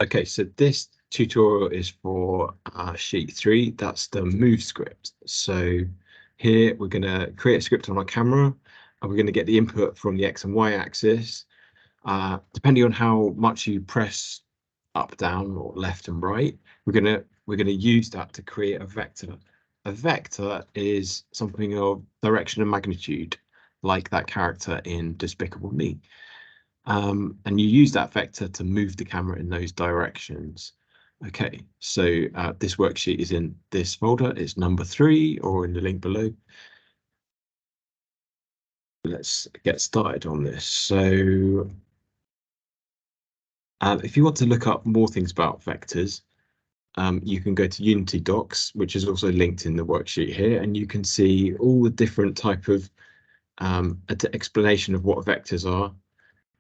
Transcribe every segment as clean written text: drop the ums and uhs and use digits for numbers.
Okay, so this tutorial is for sheet 3. That's the move script. So here we're going to create a script on our camera, and we're going to get the input from the X and Y axis. Depending on how much you press up, down, or left and right, we're gonna use that to create a vector. A vector is something of direction and magnitude, like that character in Despicable Me. And you use that vector to move the camera in those directions. Okay, so this worksheet is in this folder. It's number 3, or in the link below. Let's get started on this. So if you want to look up more things about vectors, you can go to Unity Docs, which is also linked in the worksheet here, and you can see all the different type of explanation of what vectors are.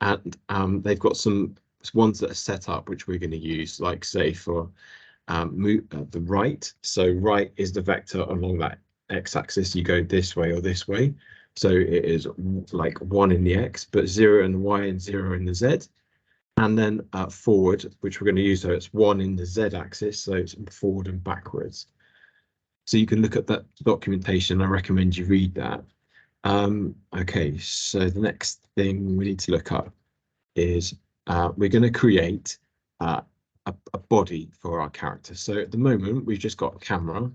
And they've got some ones that are set up, which we're going to use, like say for the right. So right is the vector along that x-axis. You go this way or this way. So it is like 1 in the x, but 0 in the y and 0 in the z. And then forward, which we're going to use, so it's 1 in the z-axis, so it's forward and backwards. So you can look at that documentation. I recommend you read that. Okay, so the next thing we need to look up is we're going to create a body for our character. So at the moment, we've just got a camera,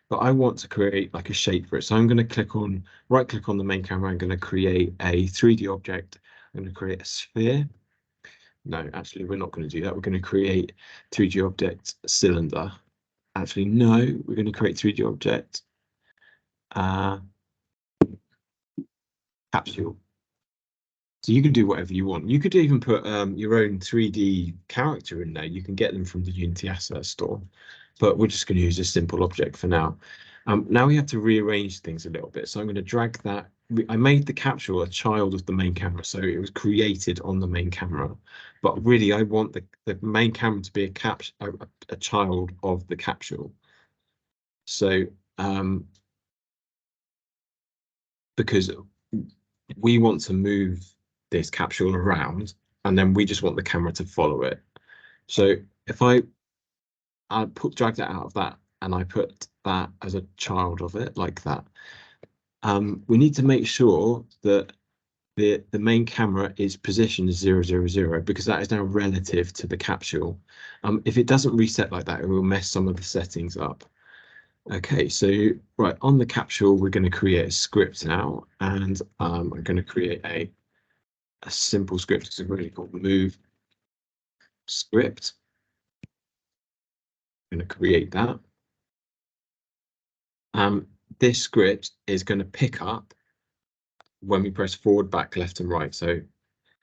but I want to create like a shape for it. So I'm going to right click on the main camera. I'm going to create a 3D object. I'm going to create a sphere. No, actually, we're not going to do that. We're going to create 3D object cylinder. Actually, no, we're going to create 3D object capsule. So you can do whatever you want. You could even put your own 3D character in there. You can get them from the Unity Asset Store, but we're just going to use a simple object for now. Now we have to rearrange things a little bit. So I'm going to drag that. I made the capsule a child of the main camera, so it was created on the main camera. But really, I want the main camera to be a child of the capsule. So because we want to move this capsule around, and then we just want the camera to follow it. So if I drag that out of that, and I put that as a child of it, like that, we need to make sure that the main camera is positioned 0, 0, 0, because that is now relative to the capsule. If it doesn't reset like that, it will mess some of the settings up. Okay, so right on the capsule, we're going to create a script now, and I'm going to create a simple script. It's really called move script. I'm going to create that. This script is going to pick up when we press forward, back, left, and right. So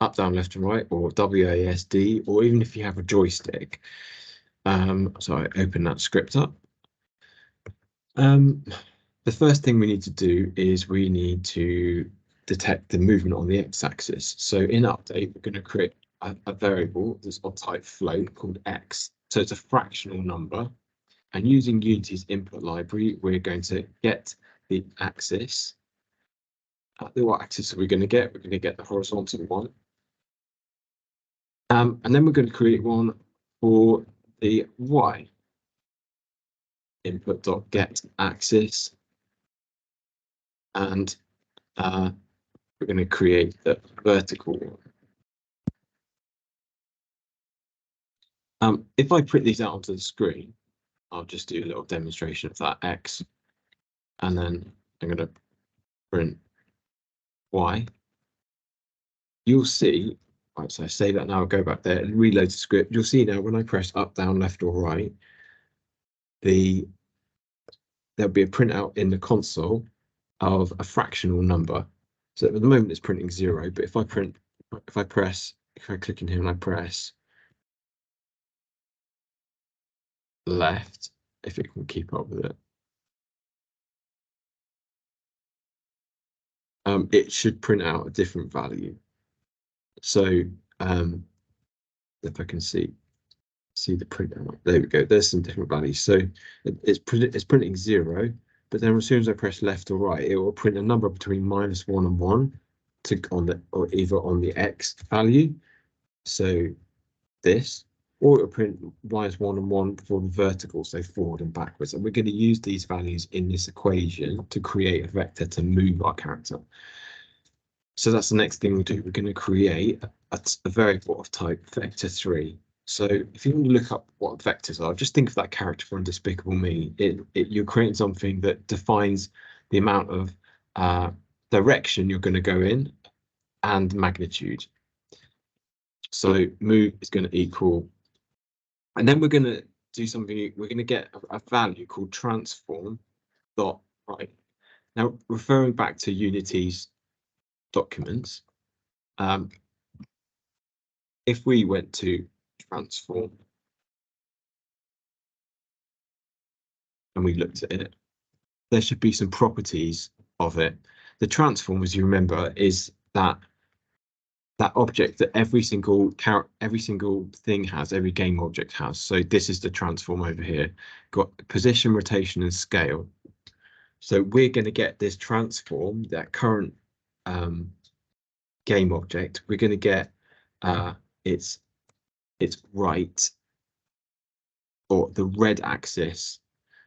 up, down, left, and right, or WASD, or even if you have a joystick. So I open that script up. The first thing we need to do is we need to detect the movement on the x-axis. So in update, we're going to create a variable that's of type float called x. So it's a fractional number. And using Unity's input library, we're going to get the axis. What axis are we going to get? We're going to get the horizontal one. And then we're going to create one for the y. Input.get axis. And we're going to create the vertical one. If I print these out onto the screen, I'll just do a little demonstration of that x, and then I'm going to print y. You'll see, right, so I save that now, I'll go back there and reload the script. You'll see now when I press up, down, left, or right, there'll be a printout in the console of a fractional number. So at the moment it's printing 0, but if I click in here and I press left, if it can keep up with it, it should print out a different value. So if I can see the printout, there we go. There's some different values. So it's printing 0, but then as soon as I press left or right, it will print a number between -1 and 1 or either on the x value. So this, or it'll print -1 and 1 for the vertical, so forward and backwards. And we're going to use these values in this equation to create a vector to move our character. So that's the next thing we'll do. We're going to create a variable of type vector3. So if you want to look up what vectors are, just think of that character from Despicable Me. You're creating something that defines the amount of direction you're going to go in and magnitude. So move is going to equal, and then we're going to do something. We're going to get a value called transform.right. Now, referring back to Unity's documents, if we went to transform and we looked at it, there should be some properties of it. The transform, as you remember, is that object that every single thing has, every game object has. So this is the transform over here. Got position, rotation, and scale. So we're going to get this transform, that current game object. We're going to get its right, or the red axis.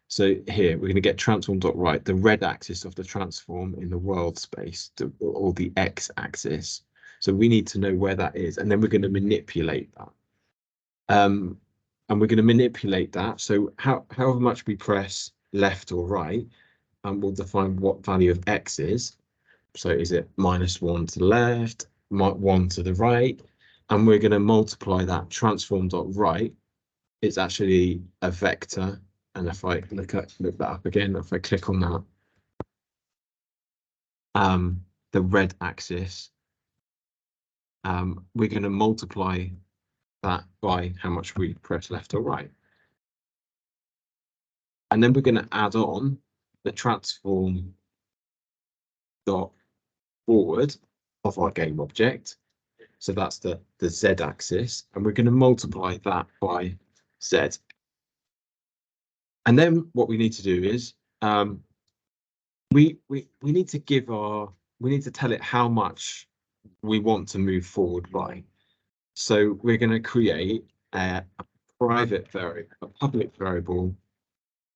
So here we're going to get transform.right, the red axis of the transform in the world space, or the x-axis. So we need to know where that is, and then we're going to manipulate that. And we're going to manipulate that. So however much we press left or right, and we'll define what value of x is. So is it -1 to the left, 1 to the right? And we're going to multiply that transform.right. It's actually a vector. And if I look that up again, if I click on that, the red axis, we're going to multiply that by how much we press left or right. And then we're going to add on the transform dot forward of our game object. So that's the z axis, and we're going to multiply that by z. And then what we need to do is we need to tell it how much we want to move forward by. So we're going to create a private variable, a public variable.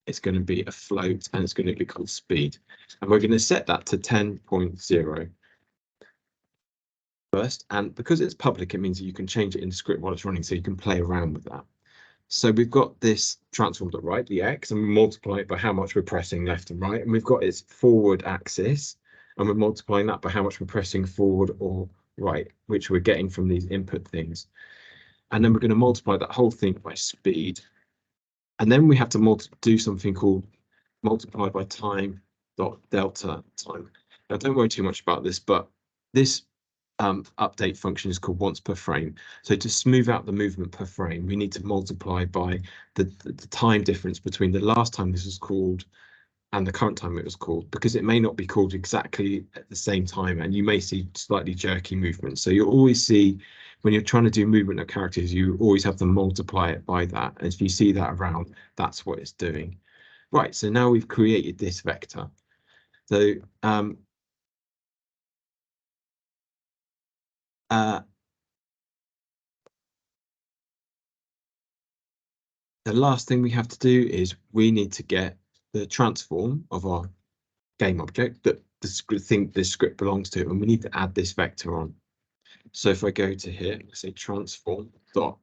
It's going to be a float, and it's going to be called speed. And we're going to set that to 10.0 first. And because it's public, it means that you can change it in the script while it's running, so you can play around with that. So we've got this transform.right, the x, and we multiply it by how much we're pressing left and right. And we've got its forward axis, and we're multiplying that by how much we're pressing forward or right, which we're getting from these input things. And then we're going to multiply that whole thing by speed. And then we have to do something called multiply by time.deltaTime. Now, don't worry too much about this, but this update function is called once per frame. So to smooth out the movement per frame, we need to multiply by the time difference between the last time this was called and the current time it was called, because it may not be called exactly at the same time, and you may see slightly jerky movement. So you'll always see, when you're trying to do movement of characters, you always have to multiply it by that. And if you see that around, that's what it's doing. Right, so now we've created this vector. So the last thing we have to do is we need to get the transform of our game object that this script belongs to, and we need to add this vector on. So if I go to here, let's say transform dot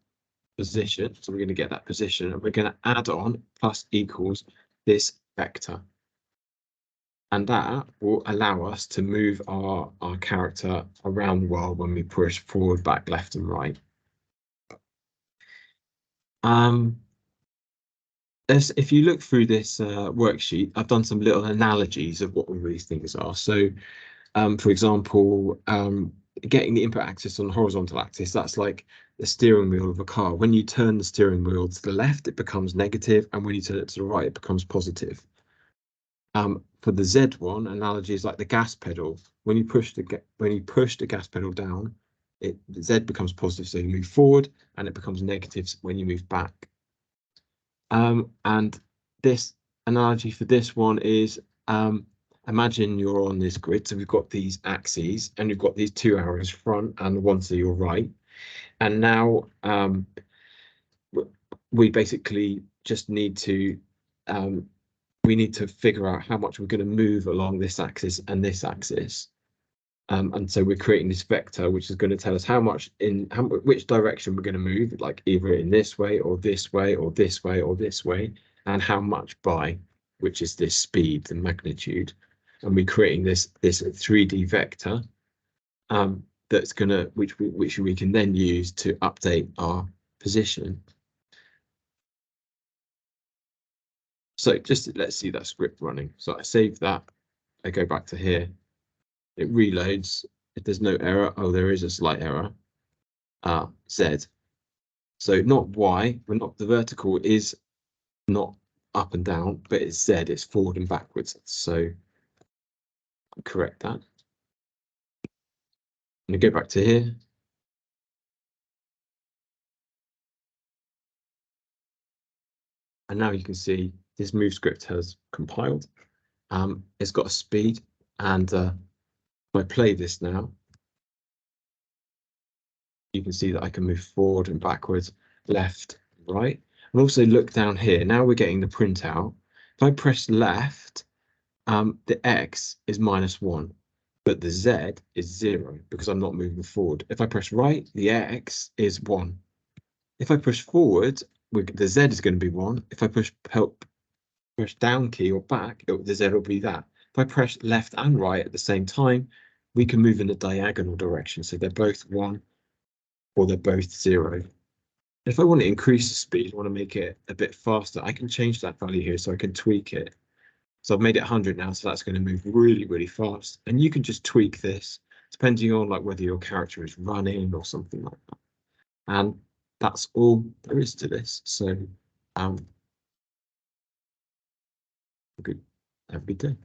position, so we're going to get that position, and we're going to add on plus equals this vector, and that will allow us to move our character around the world when we push forward, back, left, and right. If you look through this worksheet, I've done some little analogies of what all these things are. So, for example, getting the input axis on the horizontal axis, that's like the steering wheel of a car. When you turn the steering wheel to the left, it becomes negative, and when you turn it to the right, it becomes positive. For the Z one, analogy is like the gas pedal. When you push the gas pedal down, the Z becomes positive, so you move forward, and it becomes negative when you move back. And this analogy for this one is, imagine you're on this grid. So we've got these axes, and you've got these two arrows front and one to your right. And now we basically just need to we need to figure out how much we're going to move along this axis and this axis. And so we're creating this vector, which is going to tell us how much which direction we're going to move, like either in this way or this way or this way or this way, and how much by, which is this speed, the magnitude. And we're creating this 3D vector that's which we can then use to update our position. So let's see that script running. So I save that, I go back to here, it reloads. If there's no error, oh, there is a slight error. Z. So not Y, the vertical is not up and down, but it's Z, it's forward and backwards. So correct that. And go back to here. And now you can see this move script has compiled. It's got a speed, and if I play this now, you can see that I can move forward and backwards, left, right. And also look down here. Now we're getting the printout. If I press left, the X is -1, but the Z is 0 because I'm not moving forward. If I press right, the X is 1. If I push forward, the Z is going to be 1. If I push down key or back, the Z will be that. If I press left and right at the same time, we can move in the diagonal direction. So they're both 1 or they're both 0. If I want to increase the speed, I want to make it a bit faster, I can change that value here so I can tweak it. So I've made it 100 now, so that's going to move really, really fast. And you can just tweak this depending on like whether your character is running or something like that. And that's all there is to this. So have a good day.